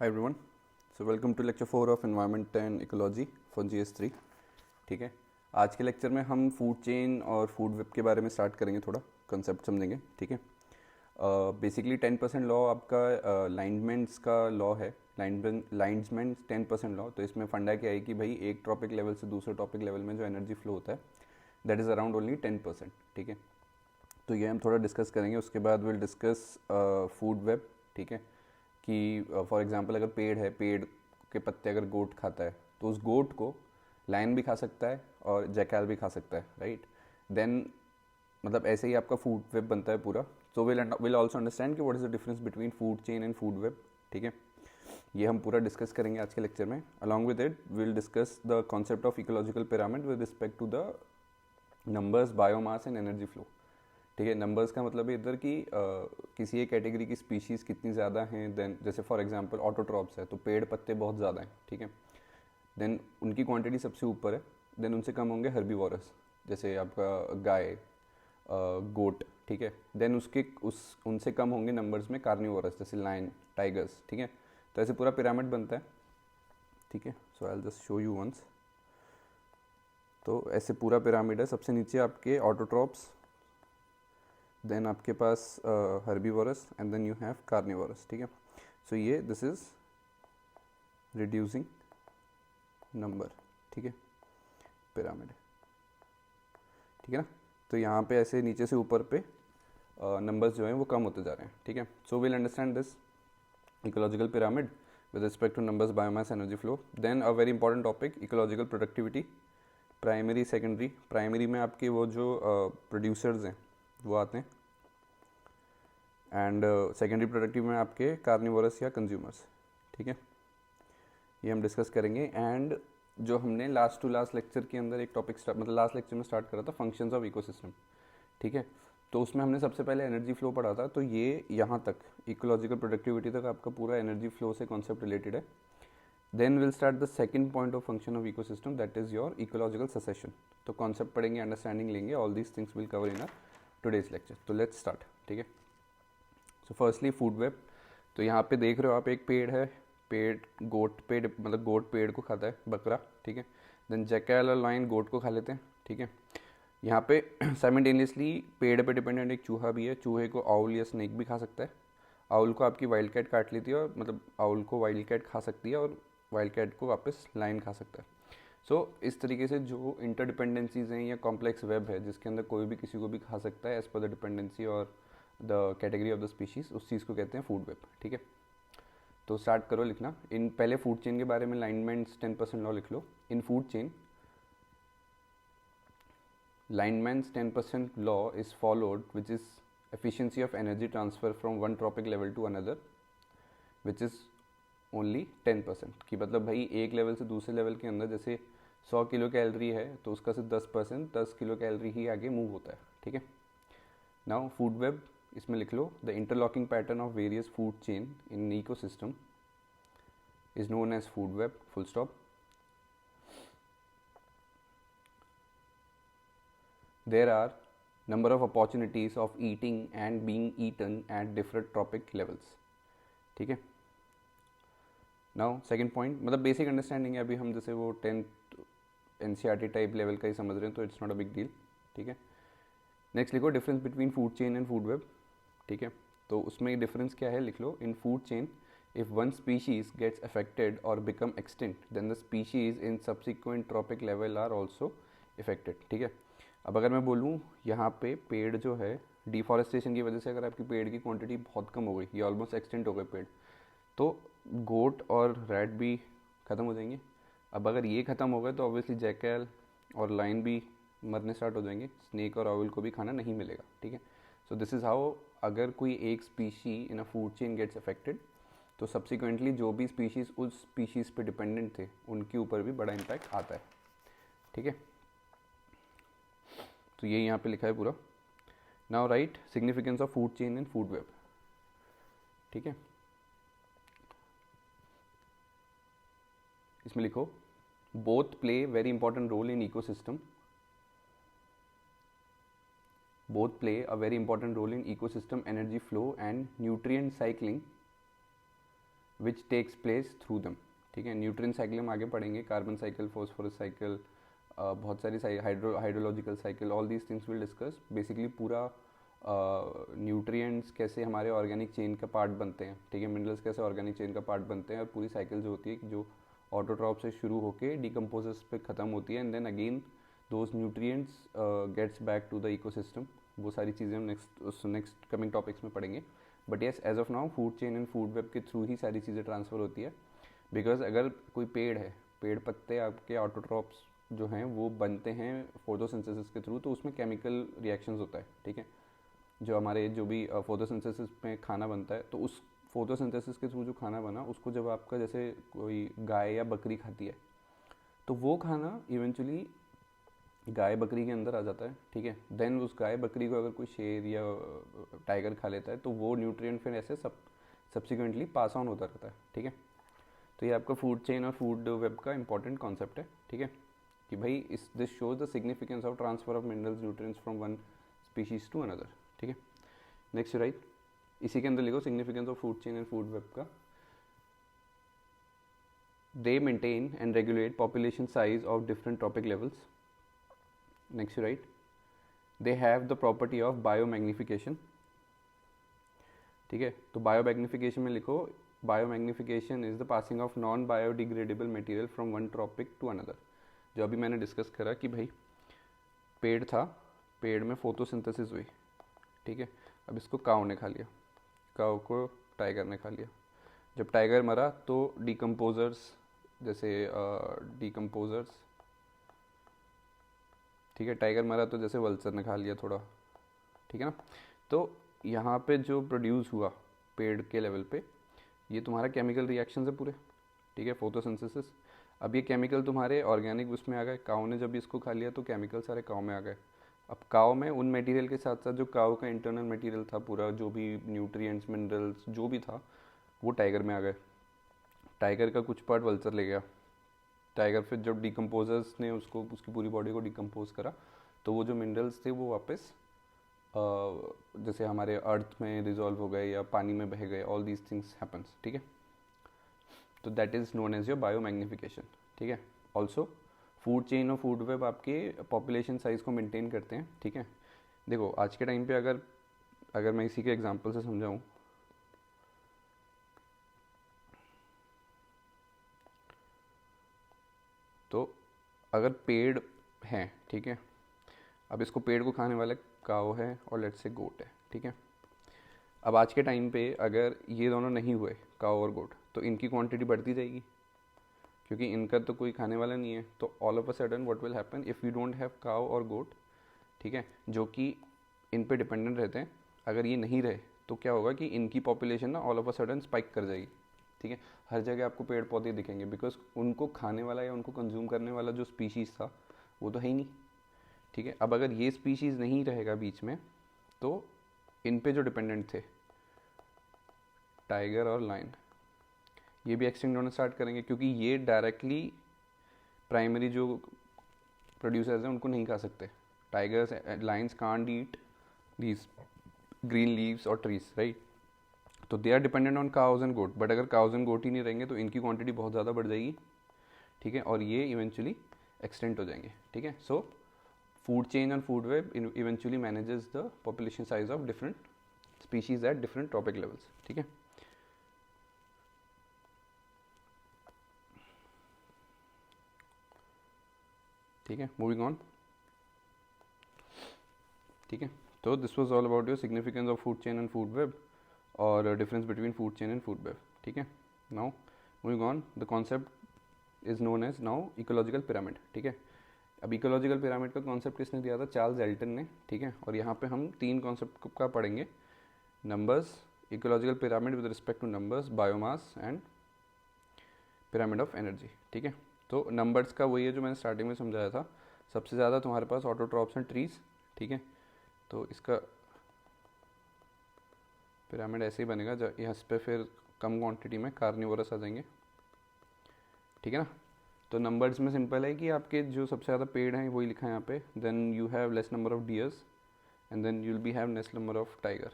Hi everyone. So welcome to lecture 4 of Environment and Ecology for GS3. ठीक है, आज के लेक्चर में हम फूड चेन और फूड वेब के बारे में स्टार्ट करेंगे, थोड़ा कंसेप्ट समझेंगे. ठीक है, बेसिकली 10% लॉ आपका लाइनमेंट्स का लॉ है. लाइन्समेंट 10% लॉ. तो इसमें फंडा क्या है कि भाई एक टॉपिक लेवल से दूसरे टॉपिक लेवल में जो एनर्जी फ्लो होता है दैट इज़ अराउंड ओनली 10%. ठीक है, तो ये हम थोड़ा डिस्कस करेंगे. उसके बाद विल डिस्कस फूड वेब. ठीक है, कि फॉर एग्जांपल अगर पेड़ है, पेड़ के पत्ते अगर गोट खाता है तो उस गोट को लायन भी खा सकता है और जैकल भी खा सकता है, राइट. देन मतलब ऐसे ही आपका फूड वेब बनता है पूरा. सो विल ऑल्सो अंडरस्टैंड कि what is the difference between food chain and food web. ठीक है, ये हम पूरा डिस्कस करेंगे आज के लेक्चर में. Along with it will discuss the concept of ecological pyramid with respect to the numbers, biomass and energy flow. ठीक है, नंबर्स का मतलब है इधर कि किसी एक कैटेगरी की स्पीशीज़ कितनी ज़्यादा हैं. देन जैसे फॉर एग्जांपल ऑटोट्रॉप्स है तो पेड़ पत्ते बहुत ज़्यादा हैं. ठीक है, देन उनकी क्वांटिटी सबसे ऊपर है. देन उनसे कम होंगे हर्बीवोरस, जैसे आपका गाय, गोट. ठीक है, देन उनसे कम होंगे नंबर्स में कार्निवोरस, जैसे लायन, टाइगर्स. ठीक है, तो ऐसे पूरा पिरामिड बनता है. ठीक है, so I will just show you once. तो ऐसे पूरा पिरामिड है. सबसे नीचे आपके ऑटोट्रॉप्स, देन आपके पास herbivores and then you have carnivores. ठीक है, सो ये दिस इज रिड्यूसिंग नंबर. ठीक है, पिरामिड. ठीक है ना, तो यहाँ पे ऐसे नीचे से ऊपर पे नंबर्स जो हैं वो कम होते जा रहे हैं. ठीक है, so will understand this ecological pyramid with respect to numbers, biomass, energy flow. Then a very important topic, ecological productivity, primary secondary. Primary में आपके वो जो प्रोड्यूसर्स हैं वो आते हैं, एंड सेकेंडरी प्रोडक्टिव में आपके कार्निवोरस या कंज्यूमर्स. ठीक है, ये हम डिस्कस करेंगे. एंड जो हमने लास्ट टू लास्ट लेक्चर के अंदर एक टॉपिक मतलब लास्ट लेक्चर में स्टार्ट करा था, फंक्शंस ऑफ इकोसिस्टम. ठीक है, तो उसमें हमने सबसे पहले एनर्जी फ्लो पढ़ा था. तो ये यहाँ तक इकोलॉजिकल प्रोडक्टिविटी तक आपका पूरा एनर्जी फ्लो से कॉन्सेप्ट रिलेटेड है. Then will start the second point of function of ecosystem, that is your ecological succession. तो कॉन्सेप्ट पढ़ेंगे, अंडरस्टैंडिंग लेंगे. All these things will cover in our today's lecture. तो let's start. ठीक है, so firstly food web. तो यहाँ पे देख रहे हो आप, एक पेड़ है, पेड़ गोट, पेड़ मतलब गोट पेड़ को खाता है, बकरा. ठीक है, देन जैकल और लायन गोट को खा लेते हैं. ठीक है, यहाँ पे साइमल्टेनियसली पेड़ पे डिपेंडेंट एक चूहा भी है. चूहे को आउल या स्नेक भी खा सकता है. आउल को आपकी वाइल्ड कैट काट लेती है, और मतलब आउल को वाइल्ड कैट खा सकती है और वाइल्ड कैट को वापस लायन खा सकता है. सो इस तरीके से जो इंटरडिपेंडेंसीज हैं या कॉम्प्लेक्स वेब है जिसके अंदर कोई भी किसी को भी खा सकता है एज पर द डिपेंडेंसी और the category of the species, उस चीज़ को कहते हैं फूड वेब. ठीक है, तो स्टार्ट करो लिखना. इन पहले फूड चेन के बारे में लाइनमेंट्स 10% लॉ लिख लो. In food chain Lineman's 10% law is followed, which is efficiency of energy transfer from one tropic level to another, which is only 10%. कि मतलब भाई एक लेवल से दूसरे लेवल के अंदर जैसे 100 किलो कैलोरी है तो उसका सिर्फ 10%, 10 किलो कैलोरी ही आगे मूव होता है. ठीक है, नाउ फूड वेब, इसमें लिख लो the interlocking pattern of various food chain in ecosystem is known as food web, full stop. There are number of opportunities of eating and being eaten at different tropic levels. ठीक है, now second point, मतलब basic understanding है. अभी हम जैसे वो 10th NCERT type level का ही समझ रहे हैं, तो it's not a big deal. ठीक है, नेक्स्ट लिखो difference between food chain and food web. ठीक है, तो उसमें डिफरेंस क्या है लिख लो. In food chain, if one species gets affected or become extinct, then the species in subsequent tropic level are also affected. ठीक है, अब अगर मैं बोलूँ यहाँ पे पेड़ जो है, डिफॉरेस्टेशन की वजह से अगर आपकी पेड़ की क्वांटिटी बहुत कम हो गई, ये ऑलमोस्ट एक्सटेंट हो गए पेड़, तो गोट और रैट भी ख़त्म हो जाएंगे. अब अगर ये ख़त्म हो गए तो ऑब्वियसली जैकल और लाइन भी मरने स्टार्ट हो जाएंगे. स्नेक और ऑवल को भी खाना नहीं मिलेगा. ठीक है, सो दिस इज़ हाउ अगर कोई एक species in a food chain gets affected तो सब्सिक्वेंटली जो भी स्पीशीज़ उस स्पीशीज़ पे डिपेंडेंट थे उनके ऊपर भी बड़ा इम्पैक्ट आता है. ठीक है, तो ये यहाँ पे लिखा है पूरा. Now write significance of food chain and food web. ठीक है, इसमें लिखो both play very important role in ecosystem. both play a very important role in ecosystem energy flow and nutrient cycling which takes place through them, ठीक है। Nutrient cycle हम आगे पढ़ेंगे, carbon cycle, phosphorus cycle, बहुत सारी hydrological cycle, all these things will discuss. Basically पूरा nutrients कैसे हमारे ऑर्गेनिक चेन का पार्ट बनते हैं, ठीक है, मिनरल्स कैसे ऑर्गेनिक चेन का पार्ट बनते हैं, और पूरी साइकिल जो होती है जो ऑटोट्रॉप से शुरू होकर डिकम्पोजर्स पे ख़त्म होती है, and then again those nutrients gets back to the ecosystem. वो सारी चीज़ें हम नेक्स्ट कमिंग टॉपिक्स में पढ़ेंगे। But yes, as of now food chain and food web के थ्रू ही सारी चीज़ें ट्रांसफ़र होती है। बिकॉज अगर कोई पेड़ है, पेड़ पत्ते आपके ऑटोट्रॉप्स जो हैं वो बनते हैं फोटोसिंथेसिस के थ्रू, तो उसमें केमिकल रिएक्शंस होता है, ठीक है। जो हमारे जो भी फोटोसिंथेसिस में खाना बनता है, तो उस फोटोसिंथेसिस के थ्रू जो खाना बना उसको जब आपका जैसे कोई गाय या बकरी खाती है, तो वो खाना इवेंचुअली गाय बकरी के अंदर आ जाता है, ठीक है। देन उस गाय बकरी को अगर कोई शेर या टाइगर खा लेता है, तो वो न्यूट्रिएंट फिर ऐसे सब्सिक्वेंटली पास ऑन होता रहता है, ठीक है। तो ये आपका फूड चेन और फूड वेब का इंपॉर्टेंट कॉन्सेप्ट है, ठीक है, कि भाई this shows the significance of transfer of minerals nutrients from one species to another, ठीक है। नेक्स्ट राइट, इसी के अंदर लिखो significance of food chain and food web का। They maintain and regulate population size of different trophic levels. Next right, they have the property of biomagnification, ठीक है। तो बायोमैग्निफिकेशन में लिखो, biomagnification is the passing of non biodegradable material from one topic to another. जो अभी मैंने discuss करा कि भाई पेड़ था, पेड़ में फोटोसिंथेसिस हुई, ठीक है। अब इसको काऊ ने खा लिया, काऊ को टाइगर ने खा लिया। जब टाइगर मरा तो डिकम्पोजर्स, जैसे डिकम्पोजर्स, ठीक है, टाइगर मरा तो जैसे वल्चर ने खा लिया थोड़ा, ठीक है ना। तो यहाँ पे जो प्रोड्यूस हुआ पेड़ के लेवल पे, ये तुम्हारा केमिकल रिएक्शन है पूरे, ठीक है, फोटोसिंथेसिस। अब ये केमिकल तुम्हारे ऑर्गेनिक उसमें आ गए, काऊ ने जब इसको खा लिया तो केमिकल सारे काऊ में आ गए। अब काऊ में उन मटेरियल के साथ साथ जो काऊ का इंटरनल मटेरियल था पूरा, जो भी न्यूट्रिएंट्स मिनरल्स जो भी था, वो टाइगर में आ गए। टाइगर का कुछ पार्ट वल्चर ले गया। टाइगर फिर जब डिकम्पोजर्स ने उसको, उसकी पूरी बॉडी को डिकम्पोज करा, तो वो जो मिनरल्स थे वो वापस जैसे हमारे अर्थ में रिजॉल्व हो गए या पानी में बह गए, ऑल दीज थिंग्स हैपन्स, ठीक है। तो that is known as your biomagnification, ठीक है। ऑल्सो फूड चेन और फूड वेब आपके पॉपुलेशन साइज़ को मेंटेन करते हैं, ठीक है। देखो आज के टाइम पे अगर मैं इसी के एग्जांपल से समझाऊं, तो अगर पेड़ हैं, ठीक है, अब इसको पेड़ को खाने वाला काऊ है और लेट्स से गोट है, ठीक है। अब आज के टाइम पे अगर ये दोनों नहीं हुए, काऊ और गोट, तो इनकी क्वांटिटी बढ़ती जाएगी, क्योंकि इनका तो कोई खाने वाला नहीं है। तो all of a sudden what will happen if you don't have cow और गोट, ठीक है, जो कि इन पे डिपेंडेंट रहते हैं, अगर ये नहीं रहे तो क्या होगा कि इनकी पॉपुलेशन ना all of a sudden spike कर जाएगी, ठीक है। हर जगह आपको पेड़ पौधे दिखेंगे, बिकॉज उनको खाने वाला या उनको कंज्यूम करने वाला जो स्पीशीज़ था वो तो है ही नहीं, ठीक है। अब अगर ये स्पीशीज़ नहीं रहेगा बीच में, तो इन पे जो डिपेंडेंट थे टाइगर और लायन, ये भी एक्सटिंक्ट होना स्टार्ट करेंगे, क्योंकि ये डायरेक्टली प्राइमरी जो प्रोड्यूसर्स हैं उनको नहीं खा सकते। Tigers, lions can't eat these green leaves और ट्रीज, राइट। तो they are dependent on cows and goat, but अगर काउज एंड गोट ही नहीं रहेंगे तो इनकी क्वांटिटी बहुत ज़्यादा बढ़ जाएगी, ठीक है, और ये इवेंचुअली एक्सटेंट हो जाएंगे, ठीक है। So food chain and food web eventually manages the population size of different species at different trophic levels, ठीक है। ठीक है, मूविंग ऑन, ठीक है। तो this was all about your significance of food chain and food web और difference between food chain and food web, ठीक है। Now moving on, the concept is known as now ecological pyramid, ठीक है। अब ecological pyramid का concept किसने दिया था? चार्ल्स एल्टन ने, ठीक है। और यहाँ पे हम 3 कॉन्सेप्ट का पढ़ेंगे, numbers, ecological pyramid with respect two numbers, biomass and pyramid of energy, ठीक है। तो नंबर्स का वही है जो मैंने स्टार्टिंग में समझाया था, सबसे ज़्यादा तुम्हारे पास ऑटोट्रॉप्स एंड ट्रीज, ठीक है। तो इसका पिरामिड ऐसे ही बनेगा, जब यहाँ पे फिर कम क्वांटिटी में कार्निवोरस आ जाएंगे, ठीक है ना। तो नंबर्स में सिंपल है कि आपके जो सबसे ज़्यादा पेड़ हैं वही लिखा है यहाँ पे, then you have less number of deers and then you will be have less number of tiger,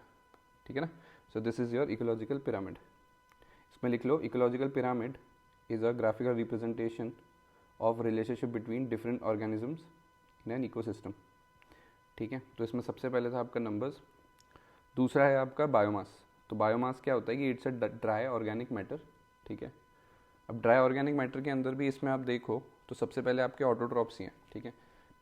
ठीक है ना। So this is your ecological pyramid. इसमें लिख लो ecological pyramid is a graphical representation of relationship between different organisms in an ecosystem. ठीक है, तो इसमें सबसे पहले था आपका नंबर्स, दूसरा है आपका बायोमास। तो बायोमास क्या होता है कि it's a dry organic matter. ठीक है, अब ड्राई ऑर्गेनिक मैटर के अंदर भी इसमें आप देखो तो सबसे पहले आपके ऑटोट्रॉप्स ही हैं। ठीक है,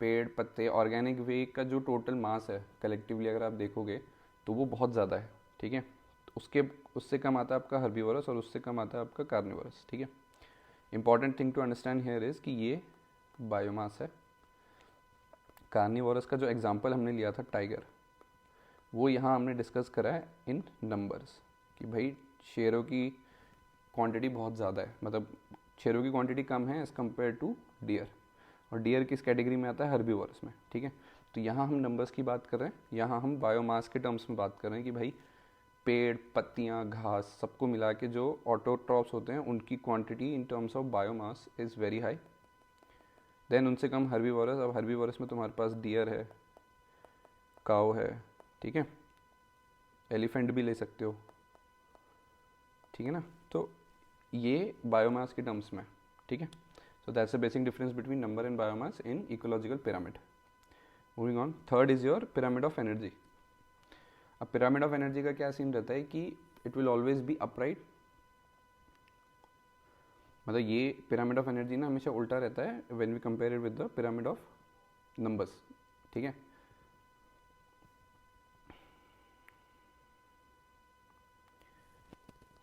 पेड़ पत्ते ऑर्गेनिक वे का जो टोटल मास है कलेक्टिवली अगर आप देखोगे तो वो बहुत ज़्यादा है। ठीक है, तो उससे कम आता है आपका हर्बीवोरस और उससे कम आता है आपका कार्निवोरस। ठीक है, important thing to understand here is कि ये बायोमास है। कार्निवोरस का जो एग्जांपल हमने लिया था टाइगर, वो यहाँ हमने डिस्कस करा है इन नंबर्स कि भाई शेरों की क्वांटिटी बहुत ज़्यादा है, मतलब शेरों की क्वांटिटी कम है एज़ कम्पेयर टू डियर, और डियर किस कैटेगरी में आता है, हर्बीवोरस में। ठीक है, तो यहाँ हम नंबर्स की बात कर रहे हैं, यहाँ हम बायोमास के टर्म्स में बात कर रहे हैं कि भाई पेड़ पत्तियाँ घास सबको मिला के जो ऑटोट्रॉप्स होते हैं उनकी quantity in terms of biomass is very high. Then उनसे कम हर्बीवोरस। अब हर्बीवोरस में तुम्हारे पास डियर है, काऊ है, ठीक है, एलिफेंट भी ले सकते हो। ठीक है ना, तो ये बायोमास के टर्म्स में। ठीक है, so that's a basic difference between number and biomass in ecological pyramid. Moving on, third is your pyramid of energy. अब पिरामिड ऑफ एनर्जी का क्या सीन रहता है कि it will always be upright, मतलब ये पिरामिड ऑफ एनर्जी ना हमेशा उल्टा रहता है when we compare it with the pyramid of numbers. ठीक है,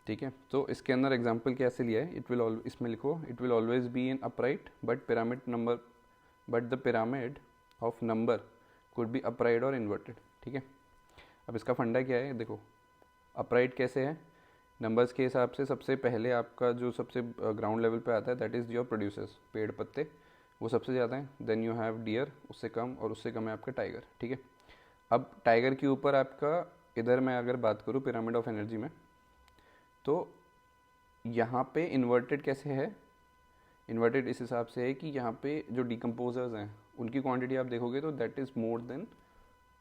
ठीक है, तो इसके अंदर एग्जांपल कैसे लिया है, इसमें लिखो it will always be in upright but the pyramid of number could be upright और इन्वर्टेड। ठीक है, अब इसका फंडा क्या है, देखो अपराइट कैसे है, नंबर्स के हिसाब से सबसे पहले आपका जो सबसे ग्राउंड लेवल पे आता है दैट इज़ योर प्रोड्यूसर्स, पेड़ पत्ते वो सबसे ज़्यादा हैं, देन यू हैव डियर उससे कम, और उससे कम है आपका टाइगर। ठीक है, अब टाइगर के ऊपर आपका इधर मैं अगर बात करूँ पिरामिड ऑफ एनर्जी में, तो यहाँ पे इन्वर्टेड कैसे है, इन्वर्टेड इस हिसाब से है कि यहाँ पे जो डिकम्पोजर्स हैं उनकी क्वांटिटी आप देखोगे तो दैट इज़ मोर देन,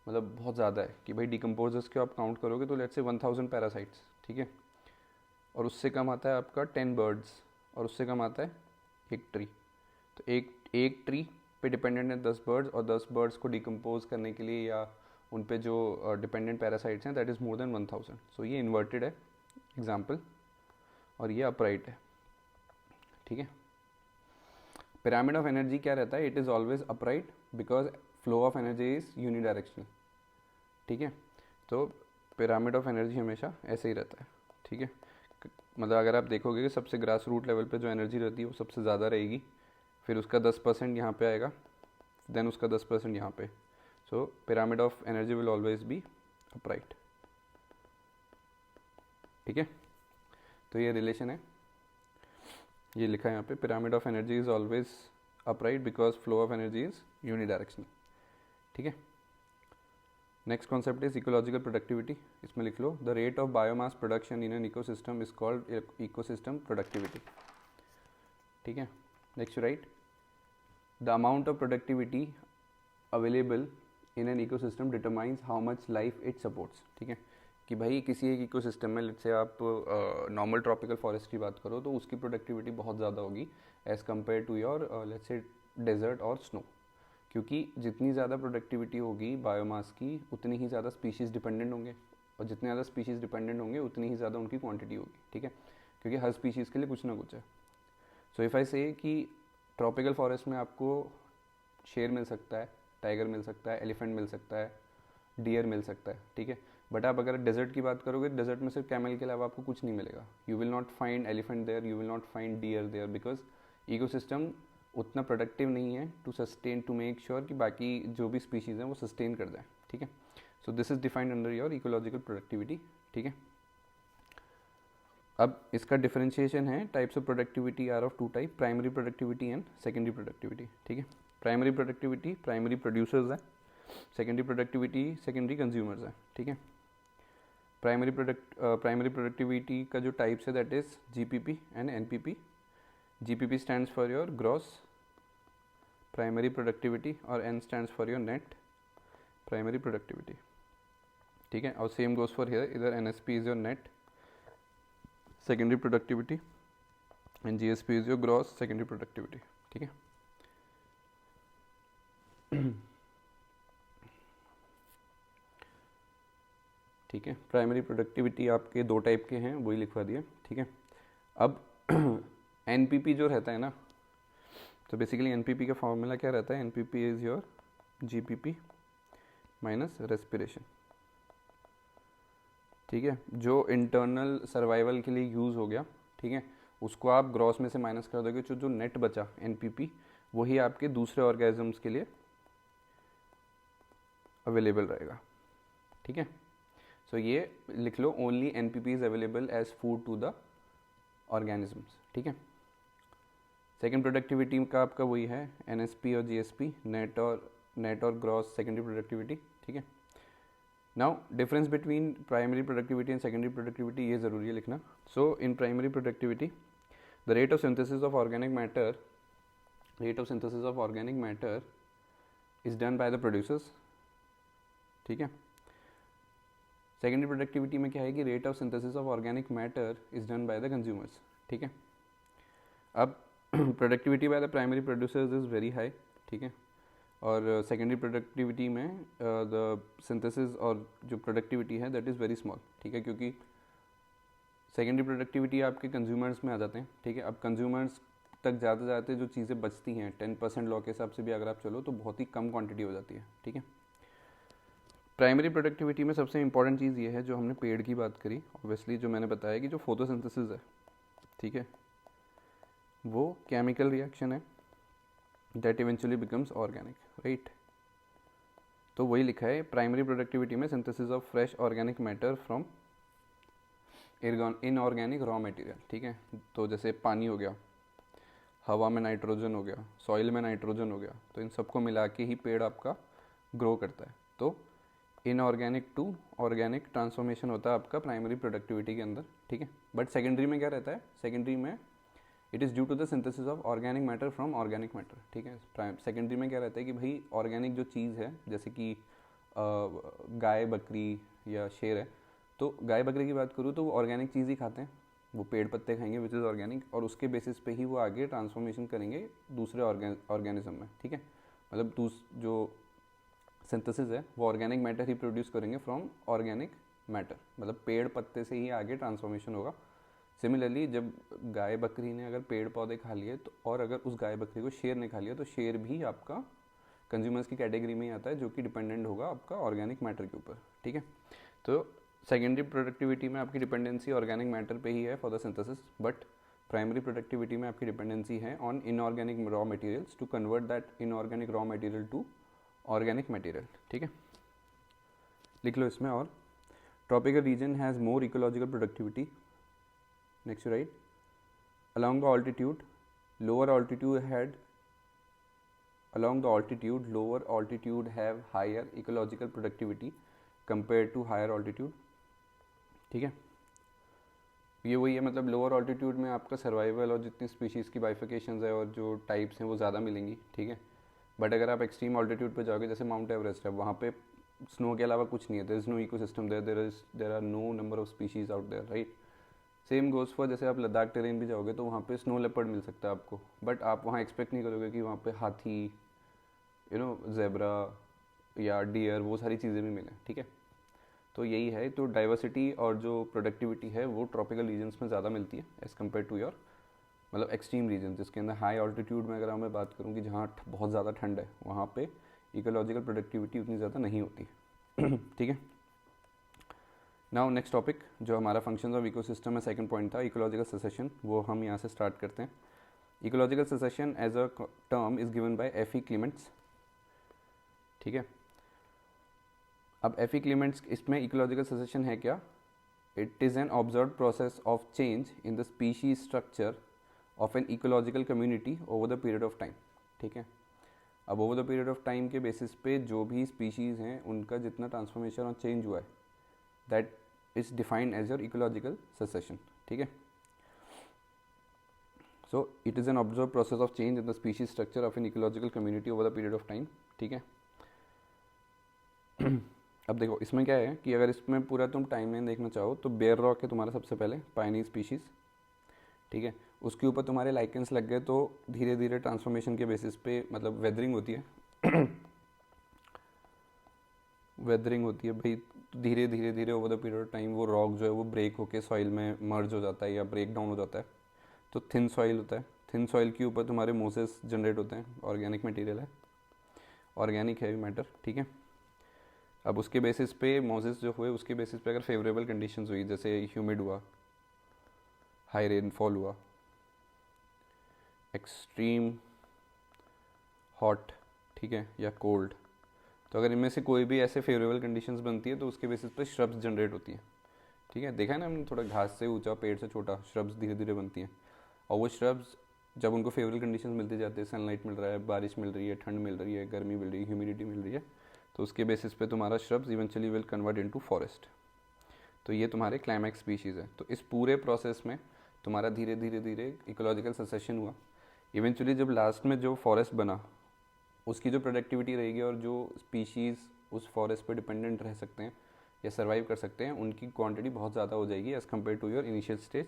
मतलब बहुत ज़्यादा है कि भाई डिकम्पोजर्स के आप काउंट करोगे तो लेट्स से 1000 पैरासाइट्स। ठीक है, और उससे कम आता है आपका 10 बर्ड्स, और उससे कम आता है एक ट्री। तो एक ट्री पे डिपेंडेंट है 10 बर्ड्स, और 10 बर्ड्स को डिकम्पोज करने के लिए या उन पे जो डिपेंडेंट पैरासाइट्स हैं दैट इज़ मोर देन 1000। सो ये इन्वर्टेड है एग्जाम्पल, और ये अपराइट है। ठीक है, पिरामिड ऑफ एनर्जी क्या रहता है, it is always upright because flow of energy is unidirectional. ठीक है, तो पिरामिड ऑफ एनर्जी हमेशा ऐसे ही रहता है। ठीक है, मतलब अगर आप देखोगे कि सबसे ग्रास रूट लेवल पे जो एनर्जी रहती है वो सबसे ज़्यादा रहेगी, फिर उसका 10% यहाँ पे आएगा, देन उसका 10% यहाँ पे। So pyramid of energy will always be upright. ठीक है, तो ये रिलेशन है, ये लिखा है यहाँ पे, pyramid of energy is always upright because flow of energy is unidirectional. ठीक है, next concept is ecological productivity. इसमें लिख लो the rate of biomass production in an ecosystem is called ecosystem productivity. ठीक है, next right the amount of productivity available in an ecosystem determines how much life it supports. ठीक है, कि भाई किसी एक इकोसिस्टम में लेट्स से आप नॉर्मल ट्रॉपिकल फॉरेस्ट की बात करो तो उसकी प्रोडक्टिविटी बहुत ज़्यादा होगी as compare to your let's say desert और स्नो, क्योंकि जितनी ज़्यादा प्रोडक्टिविटी होगी बायोमास की उतनी ही ज़्यादा स्पीशीज़ डिपेंडेंट होंगे, और जितने ज़्यादा स्पीशीज़ डिपेंडेंट होंगे उतनी ही ज़्यादा उनकी क्वांटिटी होगी। ठीक है, क्योंकि हर स्पीशीज़ के लिए कुछ ना कुछ है। सो इफ़ आई से कि ट्रॉपिकल फॉरेस्ट में आपको शेर मिल सकता है, टाइगर मिल सकता है, एलिफेंट मिल सकता है, डियर मिल सकता है। ठीक है, बट आप अगर डेजर्ट की बात करोगे, डेजर्ट में सिर्फ कैमल के अलावा आपको कुछ नहीं मिलेगा। You will not find elephant there, you will not find deer there, because ecosystem उतना प्रोडक्टिव नहीं है to sustain, to make sure कि बाकी जो भी स्पीशीज़ हैं वो सस्टेन कर जाए। ठीक है, so this is defined under your ecological productivity. ठीक है, अब इसका डिफरेंशिएशन है, types of productivity are of two type, primary productivity and secondary productivity. ठीक है, प्राइमरी प्रोडक्टिविटी प्राइमरी प्रोड्यूसर्स हैं, सेकेंडरी प्रोडक्टिविटी सेकेंडरी कंज्यूमर्स हैं। ठीक है, प्राइमरी प्रोडक्टिविटी का जो टाइप्स है that is GPP and NPP. GPP stands for your gross primary productivity और N stands for your net primary productivity. ठीक है, और सेम गोज फॉर हियर, इधर NSP is your net secondary productivity and GSP is your gross secondary productivity, ठीक है। ठीक है, primary productivity आपके दो टाइप के हैं, वही लिखवा दिया, ठीक है। अब एनपीपी जो रहता है ना, तो बेसिकली एनपीपी का फॉर्मूला क्या रहता है, NPP is your GPP minus respiration, ठीक है। जो इंटरनल सर्वाइवल के लिए यूज़ हो गया, ठीक है, उसको आप ग्रॉस में से माइनस कर दोगे, जो नेट बचा एनपीपी वही आपके दूसरे ऑर्गेनिजम्स के लिए अवेलेबल रहेगा, ठीक है। सो ये लिख लो, only NPP is available as food to the organisms, ठीक है। सेकेंड प्रोडक्टिविटी का आपका वही है एनएसपी और जीएसपी, नेट और ग्रॉस सेकेंडरी प्रोडक्टिविटी, ठीक है। Now difference between primary productivity and secondary productivity ये ज़रूरी है लिखना। So in primary productivity the rate of synthesis of organic matter is done by the producers, ठीक है। सेकेंडरी प्रोडक्टिविटी में क्या है कि rate of synthesis of organic matter is done by the consumers, ठीक है। अब productivity by the primary producers is very high, ठीक है, और सेकेंडरी प्रोडक्टिविटी में द सिंथेसिस और जो प्रोडक्टिविटी है दैट इज़ वेरी स्मॉल, ठीक है, क्योंकि सेकेंडरी प्रोडक्टिविटी आपके कंज्यूमर्स में आ जाते हैं, ठीक है। अब कंज्यूमर्स तक जाते जाते जो चीज़ें बचती हैं 10% लॉ के हिसाब से भी अगर आप चलो तो बहुत ही कम क्वांटिटी हो जाती है, ठीक है। प्राइमरी प्रोडक्टिविटी में सबसे इंपॉर्टेंट चीज़ ये है, जो हमने पेड़ की बात करी, ऑब्वियसली जो मैंने बताया कि जो फोटोसिंथेसिस है, ठीक है, वो केमिकल रिएक्शन है that eventually becomes organic, right. तो वही लिखा है प्राइमरी प्रोडक्टिविटी में synthesis of fresh organic matter from inorganic raw material, ठीक है। तो जैसे पानी हो गया, हवा में नाइट्रोजन हो गया, सॉइल में नाइट्रोजन हो गया, तो इन सबको मिला के ही पेड़ आपका ग्रो करता है। तो इनऑर्गेनिक टू ऑर्गेनिक ट्रांसफॉर्मेशन होता है आपका प्राइमरी प्रोडक्टिविटी के अंदर, ठीक है। बट सेकेंडरी में क्या रहता है, सेकेंडरी में it is due to the synthesis of organic matter from organic matter, ठीक है। सेकेंडरी में क्या रहता है कि भाई ऑर्गेनिक जो चीज़ है, जैसे कि गाय बकरी या शेर है, तो गाय बकरी की बात करूँ तो वो ऑर्गेनिक चीज़ ही खाते हैं, वो पेड़ पत्ते खाएंगे विच इज़ ऑर्गेनिक, और उसके बेसिस पे ही वो आगे ट्रांसफॉर्मेशन करेंगे दूसरे ऑर्गेनिज्म में, ठीक है। मतलब जो सिंथेसिस है वो ऑर्गेनिक मैटर ही प्रोड्यूस करेंगे फ्रॉम ऑर्गेनिक मैटर, मतलब पेड़ पत्ते से ही आगे ट्रांसफॉर्मेशन होगा। सिमिलरली जब गाय बकरी ने अगर पेड़ पौधे खा लिए तो, और अगर उस गाय बकरी को शेर ने खा लिया, तो शेर भी आपका कंज्यूमर्स की कैटेगरी में ही आता है, जो कि डिपेंडेंट होगा आपका ऑर्गेनिक मैटर के ऊपर, ठीक है। तो सेकेंडरी प्रोडक्टिविटी में आपकी डिपेंडेंसी ऑर्गेनिक मैटर पे ही है for the synthesis, but primary productivity में आपकी डिपेंडेंसी है on inorganic raw materials to convert that inorganic raw material to organic material, ठीक है। लिख लो इसमें, और tropical region has more ecological productivity, next right, along the altitude lower altitude have higher ecological productivity compared to higher altitude, ठीक है। ये वही है, मतलब लोअर ऑल्टीट्यूड में आपका सर्वाइवल और जितनी स्पीशीज़ की बाइफिकेशंस है और जो टाइप्स हैं वो ज़्यादा मिलेंगी, ठीक है। बट अगर आप एक्सट्रीम ऑल्टीट्यूड पे जाओगे, जैसे माउंट एवरेस्ट है, वहाँ पे स्नो के अलावा कुछ नहीं है, there is no ecosystem there are no number of species out there, right. Same goes for जैसे आप लद्दाख टेरेन भी जाओगे तो वहाँ पे स्नो लेपर्ड मिल सकता है आपको, बट आप वहाँ एक्सपेक्ट नहीं करोगे कि वहाँ पे हाथी, जेब्रा या डियर, वो सारी चीज़ें भी मिलें, ठीक है। तो यही है, तो डाइवर्सिटी और जो प्रोडक्टिविटी है वो ट्रॉपिकल रीजन्स में ज़्यादा मिलती है एज़ कम्पेयर टू योर मतलब एक्सट्रीम रीजन, जिसके अंदर हाई ऑल्टीट्यूड में अगर मैं बात करूँ कि जहाँ बहुत ज़्यादा ठंड है, वहाँ पे इकोलॉजिकल प्रोडक्टिविटी उतनी ज़्यादा नहीं होती, ठीक है। नाउ नेक्स्ट टॉपिक जो हमारा फंक्शंस ऑफ इकोसिस्टम में सेकंड पॉइंट था, इकोलॉजिकल सेसेशन, वो हम यहाँ से स्टार्ट करते हैं। Ecological succession as a term is given by F E Clements, ठीक है। अब एफ ई क्लीमेंट्स, इसमें इकोलॉजिकल सेसेशन है क्या, it is an observe process of change in the species structure of an ecological community over the period of time, ठीक है। अब over the period of time के बेसिस पे जो भी स्पीशीज़ हैं उनका जितना ट्रांसफॉर्मेशन और चेंज हुआ है, that is defined as your ecological succession, ठीक है। So it is an observe process of change in the species structure of an ecological community over the period of time, ठीक है। अब देखो इसमें क्या है कि अगर इसमें पूरा तुम टाइमलाइन देखना चाहो तो बेयर रॉक है तुम्हारा सबसे पहले, पायनी स्पीशीज़, ठीक है। उसके ऊपर तुम्हारे लाइकेंस लग गए तो धीरे धीरे ट्रांसफॉर्मेशन के बेसिस पे मतलब वेदरिंग होती है वेदरिंग होती है भाई, धीरे धीरे धीरे over the period of time वो रॉक जो है वो ब्रेक होके सॉइल में मर्ज हो जाता है या ब्रेक डाउन हो जाता है, तो थिन सॉइल होता है। थिन सॉइल के ऊपर तुम्हारे मोसेस जनरेट होते हैं, ऑर्गेनिक मटेरियल है, ऑर्गेनिक हैवी मैटर, ठीक है। अब उसके बेसिस पे मोसेस जो हुए उसके बेसिस पे अगर फेवरेबल कंडीशंस हुई, जैसे ह्यूमिड हुआ, हाई रेनफॉल हुआ, एक्सट्रीम हॉट, ठीक है, या कोल्ड, तो अगर इनमें से कोई भी ऐसे फेवरेबल कंडीशंस बनती है तो उसके बेसिस पे श्रब्स जनरेट होती हैं, ठीक है। देखा है ना हमने, थोड़ा घास से ऊंचा पेड़ से छोटा, श्रब्स धीरे धीरे बनती हैं। और वो श्रब्स जब उनको फेवरेबल कंडीशंस मिलती जाते हैं, सनलाइट मिल रहा है, बारिश मिल रही है, ठंड मिल रही है, गर्मी मिल रही है, ह्यूमिडिटी मिल रही है, तो उसके बेसिस पे तुम्हारा shrubs eventually will convert into forest. तो ये तुम्हारे क्लाइमैक्स स्पीशीज़ है। तो इस पूरे प्रोसेस में तुम्हारा धीरे धीरे धीरे इकोलॉजिकल सक्सेशन हुआ। इवेंचुअली जब लास्ट में जो फॉरेस्ट बना, उसकी जो प्रोडक्टिविटी रहेगी और जो स्पीशीज़ उस फॉरेस्ट पे डिपेंडेंट रह सकते हैं या सर्वाइव कर सकते हैं, उनकी क्वांटिटी बहुत ज़्यादा हो जाएगी as compare to your initial stage,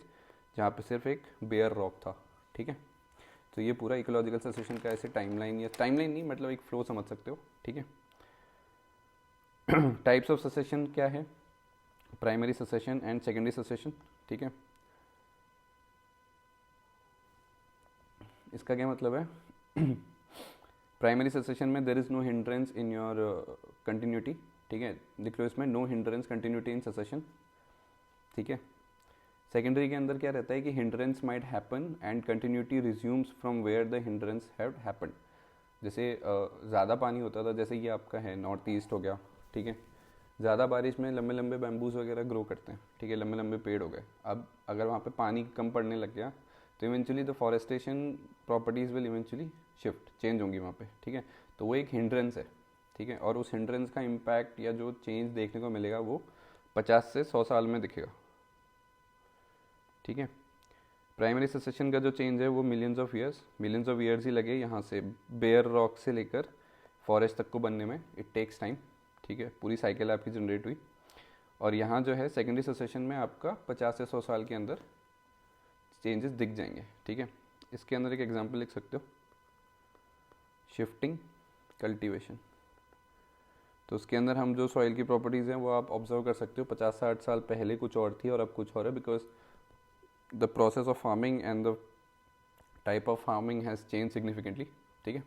जहाँ पे सिर्फ एक बेयर रॉक था, ठीक है। तो ये पूरा इकोलॉजिकल सक्सेशन का ऐसे टाइमलाइन, या टाइमलाइन नहीं मतलब एक फ्लो समझ सकते हो, ठीक है। टाइप्स ऑफ सक्सेशन क्या है, primary succession and secondary succession, ठीक है। इसका क्या मतलब है प्राइमरी सक्सेशन में there is no hindrance in your continuity, ठीक है, लिख लो इसमें no hindrance continuity in succession, ठीक है। सेकेंडरी के अंदर क्या रहता है कि hindrance might happen and continuity resumes from where the hindrance have happen. जैसे ज़्यादा पानी होता था, जैसे ये आपका है नॉर्थ ईस्ट हो गया, ठीक है, ज़्यादा बारिश में लंबे लंबे बैम्बूज वगैरह ग्रो करते हैं, ठीक है, लंबे लंबे पेड़ हो गए। अब अगर वहाँ पे पानी कम पड़ने लग गया तो eventually the forestation properties will eventually shift, change होंगी वहाँ पे, ठीक है। तो वो एक हिंड्रेंस है, ठीक है, और उस हिंड्रेंस का इम्पैक्ट या जो चेंज देखने को मिलेगा वो 50 से 100 साल में दिखेगा, ठीक है। प्राइमरी सक्सेशन का जो चेंज है वो मिलियंस ऑफ ईयर्स ही लगे यहाँ से बेयर रॉक से लेकर फॉरेस्ट तक को बनने में, इट टेक्स टाइम, ठीक है, पूरी साइकिल आपकी जनरेट हुई। और यहाँ जो है सेकेंडरी सक्सेशन में आपका 50 से 100 साल के अंदर चेंजेस दिख जाएंगे, ठीक है। इसके अंदर एक एग्जांपल लिख सकते हो, शिफ्टिंग कल्टीवेशन। तो उसके अंदर हम जो सॉइल की प्रॉपर्टीज़ हैं वो आप ऑब्जर्व कर सकते हो, 50-60 साल पहले कुछ और थी और अब कुछ और है, because the process of farming and the type of farming has change significantly, ठीक है।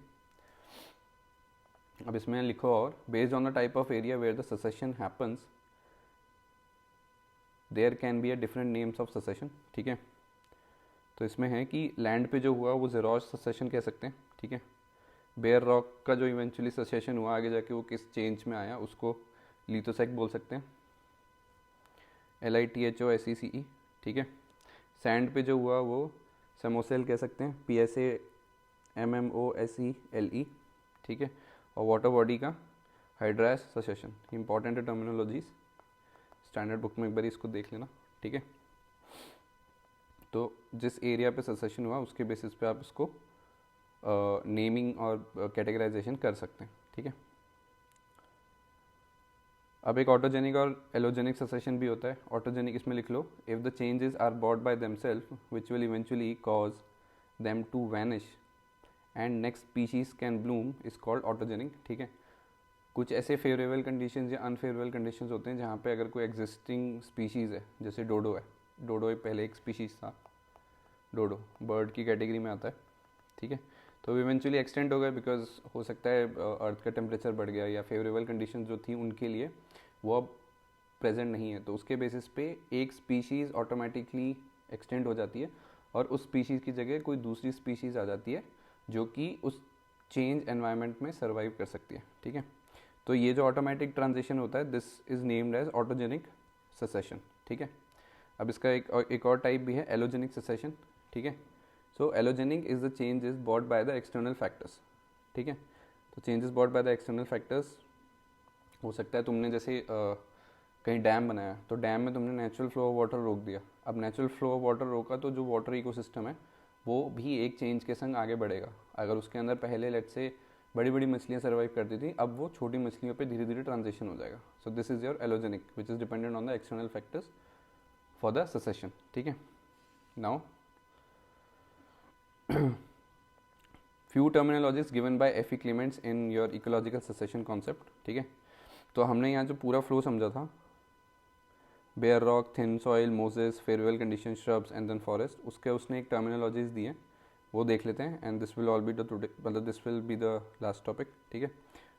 अब इसमें लिखो, और based on the type of area where the succession happens there can be a different names of succession, ठीक है। तो इसमें है कि लैंड पे जो हुआ वो ज़ेरोज सक्सेशन कह सकते हैं, ठीक है। बेयर रॉक का जो इवेंचुअली सक्सेशन हुआ आगे जाके वो किस चेंज में आया उसको लिथोसेक बोल सकते हैं, LITHOSECE, ठीक है। सैंड पे जो हुआ वो सेमोसेल कह सकते हैं, PSAMMOSELE, ठीक है। और वाटर बॉडी का हाइड्रास सक्सेशन, इंपॉर्टेंट है टर्मिनोलॉजीज, स्टैंडर्ड बुक में एक बार इसको देख लेना, ठीक है। तो जिस एरिया पे सक्सेशन हुआ उसके बेसिस पे आप इसको नेमिंग और कैटेगराइजेशन कर सकते हैं, ठीक है। अब एक ऑटोजेनिक और एलोजेनिक सक्सेशन भी होता है। ऑटोजेनिक इसमें लिख लो, if the changes are brought by themselves which will eventually cause them to vanish and next species can bloom is called autogenic, ठीक है। कुछ ऐसे फेवरेबल कंडीशंस या अनफेवरेबल कंडीशंस होते हैं जहाँ पे अगर कोई एग्जिस्टिंग स्पीशीज़ है, जैसे डोडो है, डोडो पहले एक स्पीशीज़ था, डोडो बर्ड की कैटेगरी में आता है, ठीक है। तो इवेंचुअली एक्सटेंड हो गए बिकॉज हो सकता है अर्थ का टेम्परेचर बढ़ गया या फेवरेबल कंडीशन जो थी उनके लिए वो अब प्रेजेंट नहीं है, तो उसके बेसिस पे एक स्पीशीज़ ऑटोमेटिकली एक्सटेंड हो जाती है और उस स्पीशीज़ की जगह कोई दूसरी स्पीशीज़ आ जाती है जो कि उस चेंज एनवायरनमेंट में सर्वाइव कर सकती है, ठीक है। तो ये जो ऑटोमेटिक ट्रांजिशन होता है this is named as autogenic succession, ठीक है। अब इसका एक और टाइप भी है एलोजेनिक सक्सेशन, ठीक है। So allogenic is the change is brought by the external factors, ठीक है। तो changes brought by the external factors हो सकता है तुमने जैसे कहीं डैम बनाया तो डैम में तुमने नेचुरल फ्लो ऑफ वाटर रोक दिया। अब नेचुरल फ्लो ऑफ वाटर रोका तो जो वाटर इकोसिस्टम है वो भी एक चेंज के संग आगे बढ़ेगा। अगर उसके अंदर पहले लेट से बड़ी बड़ी मछलियाँ सर्वाइव करती थी, अब वो छोटी मछलियों पे धीरे धीरे ट्रांजिशन हो जाएगा. So this is your allogenic which is dependent on the external factors for the succession. ठीक है. Now few terminologies given by F.E. Clements in your ecological succession concept. ठीक है. तो हमने यहाँ जो पूरा फ्लो समझा था, bare rock, thin soil, mosses, favourable condition, shrubs and then forest, उसके उसने एक टर्मिनोलॉजीज दी है, वो देख लेते हैं. And this will all be the today, मतलब this will be the last topic. ठीक है.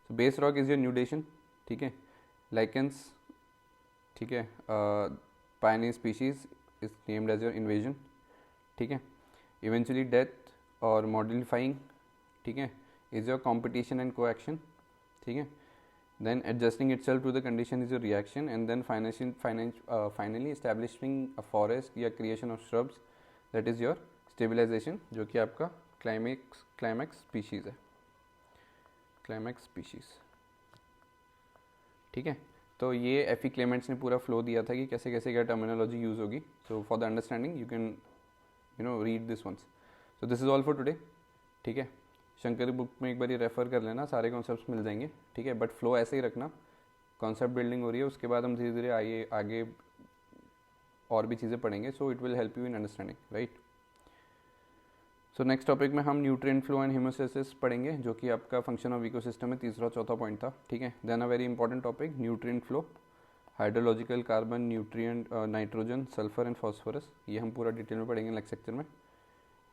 So base rock is your nudation. ठीक है. लाइकेंस. ठीक है. Pioneer species is named as your invasion. ठीक है. इवेंचुअली डेथ और मॉडिफाइंग. ठीक है. Is your competition and coaction. ठीक है. Then adjusting itself to the condition is your reaction, and then finally establishing a forest या creation of shrubs, that is your stabilization, जो कि आपका climax species है. climax species. ठीक है. तो ये F.E. Clements ने पूरा फ्लो दिया था कि कैसे कैसे क्या टर्मिनोलॉजी यूज़ होगी. So for the understanding you can read this once. So this is all for today. ठीक है. शंकर बुक में एक बार ये रेफ़र कर लेना, सारे कॉन्सेप्ट्स मिल जाएंगे. ठीक है. बट फ्लो ऐसे ही रखना, कॉन्सेप्ट बिल्डिंग हो रही है, उसके बाद हम धीरे धीरे आगे और भी चीज़ें पढ़ेंगे. So it will help you in understanding, right. So next topic में हम न्यूट्रिएंट फ्लो एंड हेमोस्टेसिस पढ़ेंगे, जो कि आपका फंक्शन ऑफ इकोसिस्टम में तीसरा चौथा पॉइंट था. ठीक है. Then a very important topic, nutrient flow, hydrological, carbon, nutrient, nitrogen, sulphur and phosphorus, ये हम पूरा डिटेल में पढ़ेंगे नेक्स्ट लेक्चर में.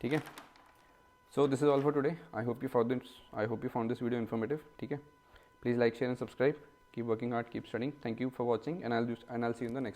ठीक है. So this is all for today. I hope you found this video informative. ठीक है. Please like, share and subscribe. Keep working hard, keep studying. Thank you for watching, and I'll see you in the next